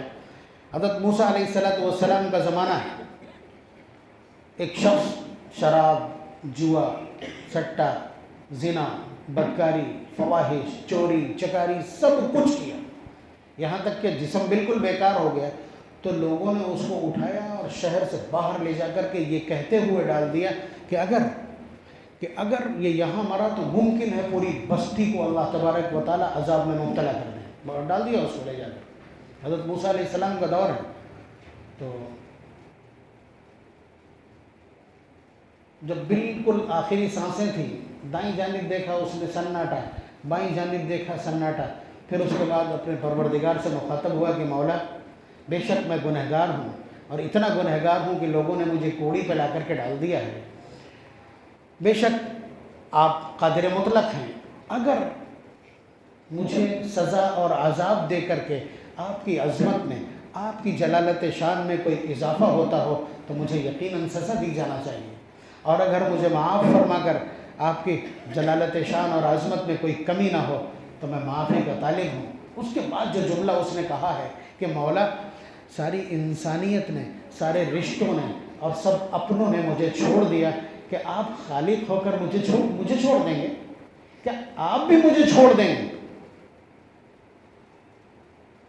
حضرت موسیٰ علیہ السلام کا زمانہ ہے، ایک شخص شراب، جوا، سٹا، زنا، بدکاری، فواحش، چوری، چکاری، سب کچھ کیا، یہاں تک کہ جسم بالکل بیکار ہو گیا۔ تو لوگوں نے اس کو اٹھایا اور شہر سے باہر لے جا کر کے یہ کہتے ہوئے ڈال دیا کہ اگر یہ یہاں مرا تو ممکن ہے پوری بستی کو اللہ تبارک و تعالیٰ عذاب میں مبتلا کر دیں۔ باہر ڈال دیا اس کو لے جا کر۔ حضرت موسیٰ علیہ السلام کا دور ہے، تو جب بالکل آخری سانسیں تھیں، دائیں جانب دیکھا اس نے سناٹا، بائیں جانب دیکھا سناٹا، پھر اس کے بعد اپنے پروردگار سے مخاطب ہوا کہ مولا بے شک میں گنہگار ہوں، اور اتنا گنہگار ہوں کہ لوگوں نے مجھے کوڑی پہ لا کر کے ڈال دیا ہے، بے شک آپ قادر مطلق ہیں، اگر مجھے سزا اور عذاب دے کر کے آپ کی عظمت میں، آپ کی جلالت شان میں کوئی اضافہ ہوتا ہو تو مجھے یقیناً سزا دی جانا چاہیے، اور اگر مجھے معاف فرما کر آپ کی جلالت شان اور عظمت میں کوئی کمی نہ ہو تو میں معافی کا طالب ہوں۔ اس کے بعد جو جملہ اس نے کہا ہے کہ مولا، ساری انسانیت نے، سارے رشتوں نے اور سب اپنوں نے مجھے چھوڑ دیا، کہ آپ خالق ہو کر مجھے چھوڑ دیں گے؟ کیا آپ بھی مجھے چھوڑ دیں گے؟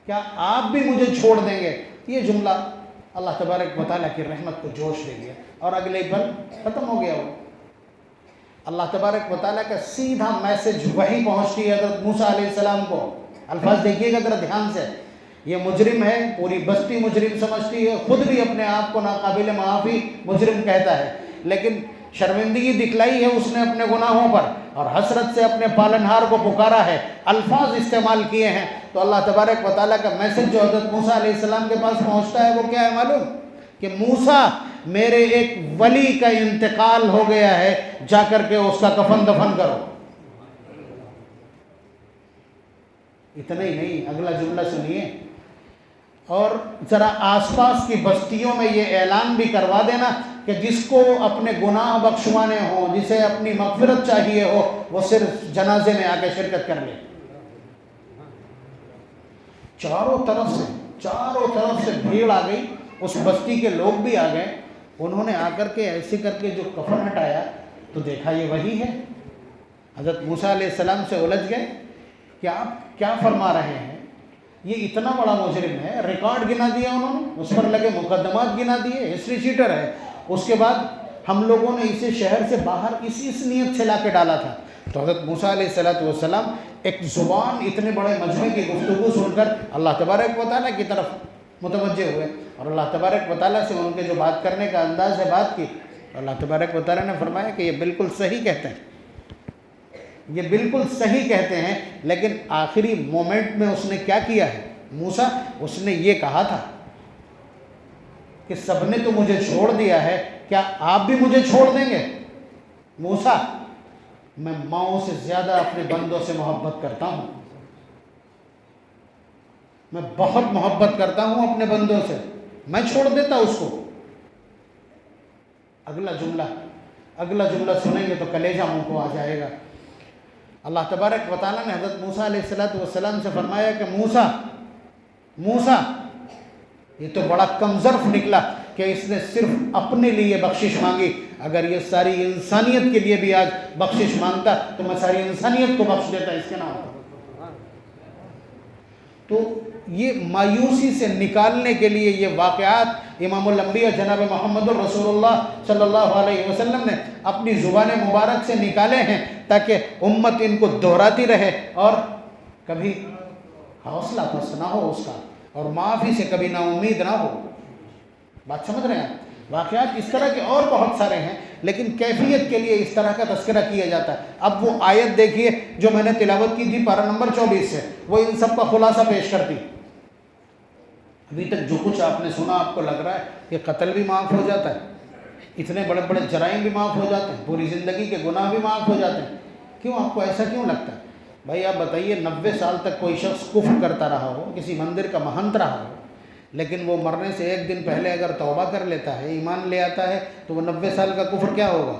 کیا آپ بھی مجھے چھوڑ دیں گے؟ یہ جملہ اللہ تبارک و تعالیٰ کی رحمت کو جوش دے گیا، اور اگلے پل ختم ہو گیا وہ۔ اللہ تبارک و تعالیٰ کا سیدھا میسج وہی پہنچتی ہے حضرت موسیٰ علیہ السلام کو۔ الفاظ دیکھیے گا ذرا دھیان سے، یہ مجرم ہے، پوری بستی مجرم سمجھتی ہے، خود بھی اپنے آپ کو ناقابل معافی مجرم کہتا ہے، لیکن شرمندگی دکھلائی ہے اس نے اپنے گناہوں پر، اور حسرت سے اپنے پالنہار کو پکارا ہے، الفاظ استعمال کیے ہیں۔ تو اللہ تبارک و تعالیٰ کا میسج جو حضرت موسیٰ علیہ السلام کے پاس پہنچتا ہے وہ کیا ہے معلوم؟ کہ موسیٰ، میرے ایک ولی کا انتقال ہو گیا ہے، جا کر کے اس کا کفن دفن کرو۔ اتنا ہی نہیں، اگلا جملہ سنیے، اور ذرا آس پاس کی بستیوں میں یہ اعلان بھی کروا دینا کہ جس کو اپنے گناہ بخشوانے ہوں، جسے اپنی مغفرت چاہیے ہو، وہ صرف جنازے میں آ کے شرکت کر لے۔ چاروں طرف سے بھیڑ آ گئی، اس بستی کے لوگ بھی آ گئے، انہوں نے آ کر کے ایسے کر کے جو کفن ہٹایا تو دیکھا یہ وہی ہے۔ حضرت موسیٰ علیہ السلام سے الجھ گئے کہ آپ کیا فرما رہے ہیں، یہ اتنا بڑا مجرم ہے، ریکارڈ گنا دیا انہوں نے، اس پر لگے مقدمات گنا دیے، ہسٹری شیٹر ہے۔ اس کے بعد ہم لوگوں نے اسے شہر سے باہر اس نیت سے لا کے ڈالا تھا۔ تو حضرت موسیٰ علیہ السلام ایک زبان اتنے بڑے مجمع کی گفتگو سن کر اللہ تبارک و تعالیٰ کی طرف متوجہ ہوئے، اور اللہ تبارک و تعالیٰ سے ان کے جو بات کرنے کا انداز ہے بات کی، اللہ تبارک و تعالیٰ نے فرمایا کہ یہ بالکل صحیح کہتے ہیں، یہ بالکل صحیح کہتے ہیں، لیکن آخری مومنٹ میں اس نے کیا کیا ہے موسیٰ؟ اس نے یہ کہا تھا کہ سب نے تو مجھے چھوڑ دیا ہے، کیا آپ بھی مجھے چھوڑ دیں گے؟ موسیٰ، میں ماؤں سے زیادہ اپنے بندوں سے محبت کرتا ہوں، میں بہت محبت کرتا ہوں اپنے بندوں سے، میں چھوڑ دیتا اس کو۔ اگلا جملہ سنیں گے تو کلیجہ منہ کو آ جائے گا۔ اللہ تبارک و تعالیٰ نے حضرت موسیٰ علیہ السلام سے فرمایا کہ موسیٰ، یہ تو بڑا کم ظرف نکلا کہ اس نے صرف اپنے لیے بخشش مانگی، اگر یہ ساری انسانیت کے لیے بھی آج بخشش مانگتا تو میں ساری انسانیت کو بخش دیتا اس کے نام پر۔ تو یہ مایوسی سے نکالنے کے لیے یہ واقعات امام الانبیاء جناب محمد الرسول اللہ صلی اللہ علیہ وسلم نے اپنی زبان مبارک سے نکالے ہیں، تاکہ امت ان کو دہراتی رہے اور کبھی حوصلہ پست نہ ہو اس کا، اور معافی سے کبھی نا امید نہ ہو۔ بات سمجھ رہے ہیں؟ واقعات اس طرح کے اور بہت سارے ہیں، لیکن کیفیت کے لیے اس طرح کا تذکرہ کیا جاتا ہے۔ اب وہ آیت دیکھیے جو میں نے تلاوت کی تھی پارہ نمبر 24 سے، وہ ان سب کا خلاصہ پیش کرتی۔ ابھی تک جو کچھ آپ نے سنا آپ کو لگ رہا ہے کہ قتل بھی معاف ہو جاتا ہے، اتنے بڑے بڑے جرائم بھی معاف ہو جاتے ہیں، پوری زندگی کے گناہ بھی معاف ہو جاتے ہیں، کیوں آپ کو ایسا کیوں لگتا ہے؟ بھائی آپ بتائیے، 90 سال تک کوئی شخص کفر کرتا رہا ہو، کسی مندر کا مہنت رہا ہو، لیکن وہ مرنے سے ایک دن پہلے اگر توبہ کر لیتا ہے، ایمان لے آتا ہے، تو وہ 90 سال کا کفر کیا ہوگا؟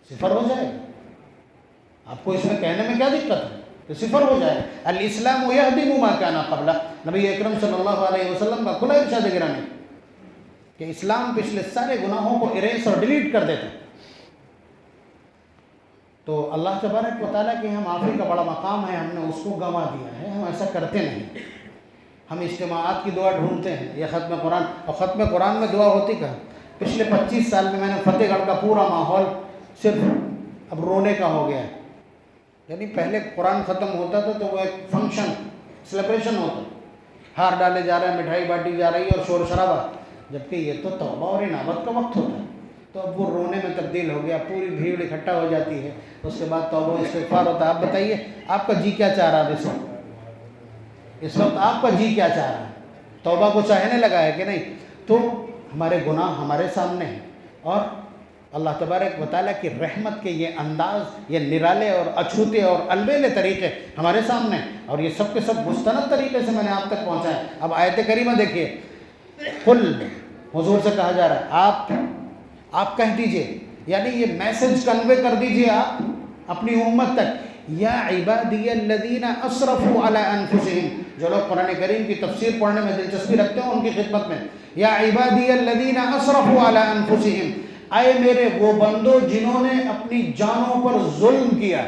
صفر ہو جائے گا۔ آپ کو اس میں کہنے میں کیا دقت ہے کہ صفر ہو جائے؟ الاسلام یہدم ما کان قبلہ، نبی اکرم صلی اللہ علیہ وسلم کا کھلا ارشاد گرامی کہ اسلام پچھلے سارے گناہوں کو اریز اور ڈیلیٹ کر دیتا ہے۔ تو اللہ تبارک و تعالیٰ کے یہاں معافی کا بڑا مقام ہے، ہم نے اس کو گنوا دیا ہے، ہم ایسا کرتے نہیں۔ ہم اجتماعات کی دعا ڈھونڈتے ہیں، یہ ختم قرآن، اور ختم قرآن میں دعا ہوتی کہاں؟ پچھلے 25 سال میں نے فتح گڑھ کا پورا ماحول صرف اب رونے کا ہو گیا ہے۔ یعنی پہلے قرآن ختم ہوتا تھا تو وہ ایک فنکشن، سیلیبریشن ہوتا، ہار ڈالے جا رہے ہیں، مٹھائی بانٹی جا رہی ہے اور شور شرابہ، جبکہ یہ تو توبہ اور انابت کا وقت ہوتا ہے۔ تو اب وہ رونے میں تبدیل ہو گیا، پوری بھیڑ اکٹھا ہو جاتی ہے، اس کے بعد توبہ استغفار ہوتا ہے۔ آپ بتائیے آپ کا جی کیا چاہ رہا ہے اس وقت آپ کا جی کیا چاہ رہا ہے؟ توبہ کو چاہنے لگا ہے کہ نہیں؟ تو ہمارے گناہ ہمارے سامنے ہیں، اور اللہ تبارک و تعالیٰ کی رحمت کے یہ انداز، یہ نرالے اور اچھوتے اور البیلے طریقے ہمارے سامنے، اور یہ سب کے سب مستند طریقے سے میں نے آپ تک پہنچائے۔ اب آیت کریمہ دیکھیے، قل، حضور سے کہا جا رہا ہے آپ کہہ دیجئے، یعنی یہ میسج کنوے کر دیجئے آپ اپنی امت تک، یا عبادی الذین اسرفوا علی انفسہم۔ جو لوگ قرآن کریم کی تفسیر پڑھنے میں دلچسپی رکھتے ہیں ان کی خدمت میں، یا عبادی الذین اسرفوا علی انفسہم، اے میرے وہ بندو جنہوں نے اپنی جانوں پر ظلم کیا۔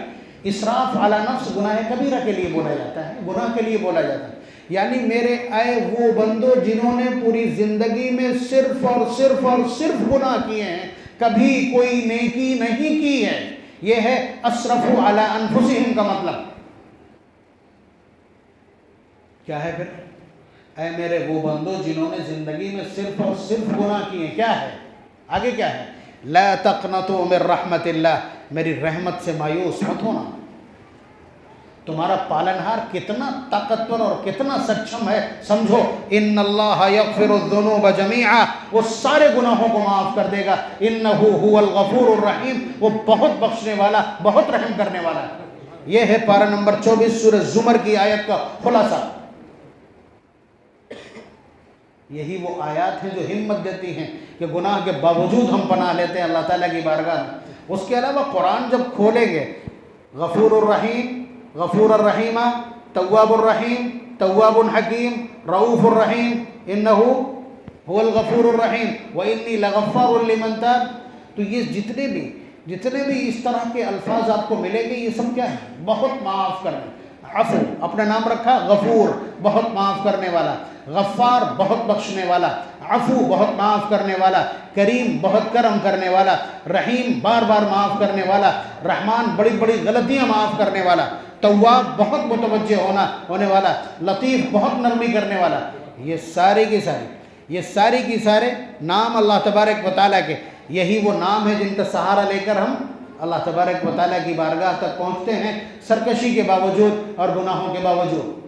اسراف علی نفس گناہ کبیرہ کے لیے بولا جاتا ہے، گناہ کے لیے بولا جاتا ہے، یعنی میرے اے وہ بندو جنہوں نے پوری زندگی میں صرف اور صرف اور صرف گناہ کیے ہیں، کبھی کوئی نیکی نہیں کی ہے۔ یہ ہے اسرفوا علی انفسہم کا مطلب کیا ہے؟ پھر اے میرے وہ بندو جنہوں نے زندگی میں صرف اور صرف گناہ کیے ہیں، کیا ہے آگے؟ کیا ہے؟ لا تقنطوا من رحمت اللہ، میری رحمت سے مایوس مت ہونا۔ تمہارا پالنہار کتنا طاقتور اور کتنا سکشم ہے سمجھو، ان اللہ یغفر الذنوب جمیعا، وہ سارے گناہوں کو معاف کر دے گا، انہ هو الغفور الرحیم، وہ بہت بخشنے والا، بہت رحم کرنے والا ہے۔ یہ ہے پارہ نمبر 24 سورہ زمر کی آیت کا خلاصہ۔ یہی وہ آیات ہیں جو ہمت دیتی ہیں کہ گناہ کے باوجود ہم پناہ لیتے ہیں اللہ تعالیٰ کی بارگاہ میں۔ اس کے علاوہ قرآن جب کھولیں گے، غفور الرحیم، غفور الرحیم، تواب الرحیم، تواب حکیم، رؤوف الرحیم، انہ هو الغفور الرحیم وانی لغفار لمن تاب، تو یہ جتنے بھی اس طرح کے الفاظ آپ کو ملیں گے، یہ سب کیا ہے؟ بہت معاف کرنے۔ عفو اپنا نام رکھا، غفور بہت معاف کرنے والا، غفار بہت بخشنے والا، عفو بہت معاف کرنے والا، کریم بہت کرم کرنے والا، رحیم بار بار معاف کرنے والا، رحمان بڑی بڑی غلطیاں معاف کرنے والا، تواب بہت متوجہ ہونے والا، لطیف بہت نرمی کرنے والا۔ یہ سارے کی سارے نام اللہ تبارک و تعالیٰ کے، یہی وہ نام ہے جن کا سہارا لے کر ہم اللہ تبارک و تعالیٰ کی بارگاہ تک پہنچتے ہیں، سرکشی کے باوجود اور گناہوں کے باوجود۔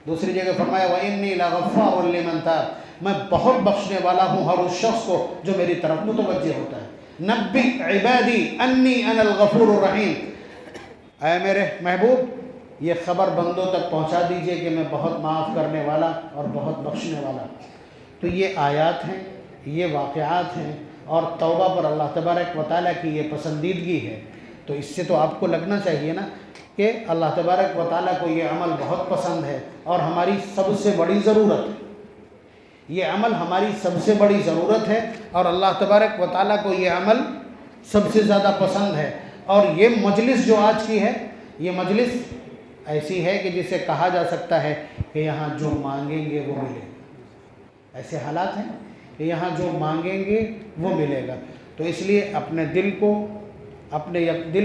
دوسری جگہ فرمایا وَإِنِّي لَغَفَّارٌ لِمَنْ تَابَ، میں بہت بخشنے والا ہوں ہر اس شخص کو جو میری طرف متوجہ ہوتا ہے۔ نَبِّئْ عِبَادِي أَنِّي أَنَا الْغَفُورُ الرَّحِيمُ، اے میرے محبوب یہ خبر بندوں تک پہنچا دیجئے کہ میں بہت معاف کرنے والا اور بہت بخشنے والا۔ تو یہ آیات ہیں، یہ واقعات ہیں، اور توبہ پر اللہ تبارک و تعالیٰ کی یہ پسندیدگی ہے۔ تو اس سے تو آپ کو لگنا چاہیے نا کہ اللہ تبارک و تعالیٰ کو یہ عمل بہت پسند ہے اور ہماری سب سے بڑی ضرورت ہے۔ یہ عمل ہماری سب سے بڑی ضرورت ہے اور اللہ تبارک و تعالیٰ کو یہ عمل سب سے زیادہ پسند ہے۔ اور یہ مجلس جو آج کی ہے، یہ مجلس ایسی ہے کہ جسے کہا جا سکتا ہے کہ یہاں جو مانگیں گے وہ ملے گا۔ ایسے حالات ہیں کہ یہاں جو مانگیں گے وہ ملے گا۔ تو اس لیے اپنے دل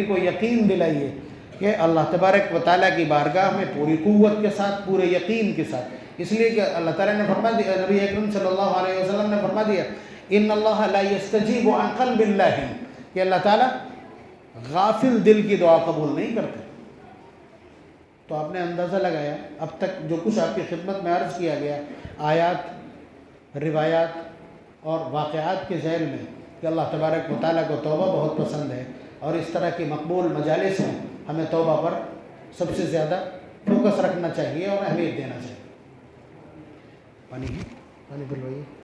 کو یقین دلائیے کہ اللہ تبارک و تعالیٰ کی بارگاہ میں پوری قوت کے ساتھ، پورے یقین کے ساتھ، اس لیے کہ اللہ تعالیٰ نے فرما دیا، نبی اکرم صلی اللہ علیہ وسلم نے فرما دیا ان اللہ لا یستجیب عن قلب اللہ، کہ اللہ تعالیٰ غافل دل کی دعا قبول نہیں کرتے۔ تو آپ نے اندازہ لگایا اب تک جو کچھ آپ کی خدمت میں عرض کیا گیا، آیات، روایات اور واقعات کے ذیل میں، کہ اللہ تبارک و تعالیٰ کو توبہ بہت پسند ہے، اور اس طرح کی مقبول مجالس ہیں، ہمیں توبہ پر سب سے زیادہ فوکس رکھنا چاہیے اور اہمیت دینا چاہیے۔ پانی بلوائیے۔